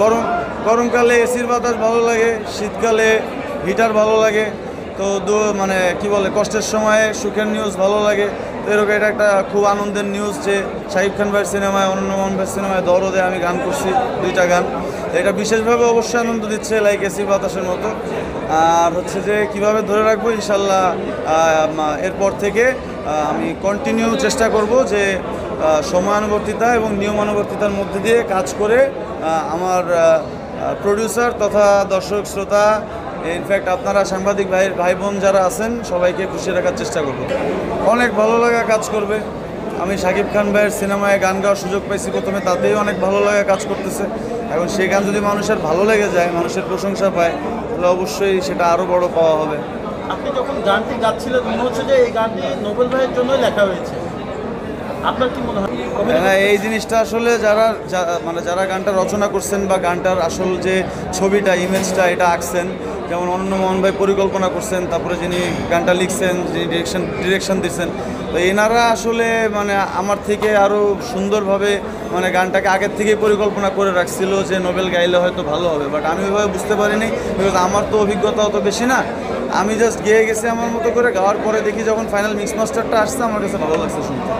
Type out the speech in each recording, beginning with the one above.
গরম গরমকালে এসির বাতাস ভালো লাগে, শীতকালে হিটার ভালো লাগে। তো মানে কি বলে, কষ্টের সময়ে সুখের নিউজ ভালো লাগে। তো এরকম এটা একটা খুব আনন্দের নিউজ যে শাকিব খান ভাইয়ের সিনেমায়, অনন্য মোহন ভাইয়ের সিনেমায় দরদে আমি গান করছি, 2টা গান। এটা বিশেষভাবে অবশ্যই আনন্দ দিচ্ছে, লাইক এসির বাতাসের মতো। আর হচ্ছে যে কিভাবে ধরে রাখবো, ইনশাল্লাহ এরপর থেকে আমি কন্টিনিউ চেষ্টা করব যে সময়ানুবর্তিতা এবং নিয়মানুবর্তিতার মধ্যে দিয়ে কাজ করে আমার প্রডিউসার তথা দর্শক শ্রোতা, ইনফ্যাক্ট আপনারা সাংবাদিক ভাই বোন যারা আছেন সবাইকে খুশি রাখার চেষ্টা করব। অনেক ভালো লাগা কাজ করবে। আমি শাকিব খান ভাইয়ের সিনেমায় গান গাওয়ার সুযোগ পাইছি প্রথমে, তাতেই অনেক ভালো লাগা কাজ করতেছে। এখন সেই গান যদি মানুষের ভালো লেগে যায়, মানুষের প্রশংসা পায়, তাহলে অবশ্যই সেটা আরও বড় পাওয়া হবে। আপনি যখন গানটি গাচ্ছিলেন মনে হচ্ছে যে এই গানটি নোবেল ভাইয়ের জন্যই লেখা হয়েছে, আপনার কি মনে হয়? হ্যাঁ, এই জিনিসটা আসলে যারা গানটা রচনা করছেন বা গানটার আসল যে ছবিটা, ইমেজটা এটা আঁকছেন, যেমন অনন্য মোহন ভাই পরিকল্পনা করছেন, তারপরে যিনি গানটা লিখছেন, যিনি ডিরেকশন দিচ্ছেন, তো এনারা আসলে আমার থেকে আরও সুন্দরভাবে গানটাকে আগের থেকেই পরিকল্পনা করে রাখছিল যে নোবেল গাইলে হয়তো ভালো হবে। বাট আমি ওইভাবে বুঝতে পারিনি, বিকজ আমার তো অভিজ্ঞতা অত বেশি না। আমি জাস্ট গেয়ে গেছি আমার মতো করে, গাওয়ার পরে দেখি যখন ফাইনাল মিক্স মাস্টারটা আসছে আমার কাছে ভালো লাগছে শুনতে।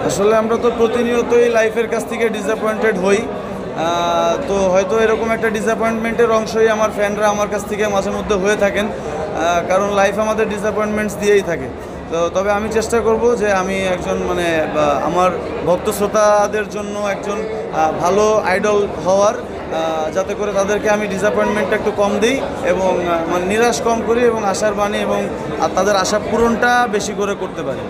আসলে আমরা তো প্রতিনিয়তই লাইফের কাছ থেকে ডিসঅ্যাপয়েন্টেড হই। তো হয়তো এরকম একটা ডিসঅ্যাপয়েন্টমেন্টের অংশই আমার ফ্যানরা আমার কাছ থেকে মাঝে মধ্যে হয়ে থাকেন, কারণ লাইফ আমাদের ডিসঅ্যাপয়েন্টমেন্টস দিয়েই থাকে। তো তবে আমি চেষ্টা করব যে আমি একজন আমার ভক্ত শ্রোতাদের জন্য একজন ভালো আইডল হওয়ার, যাতে করে তাদেরকে আমি ডিসঅ্যাপয়েন্টমেন্টটা একটু কম দিই এবং নিরাশ কম করি এবং আশার বাণী এবং তাদের আশা পূরণটা বেশি করে করতে পারি।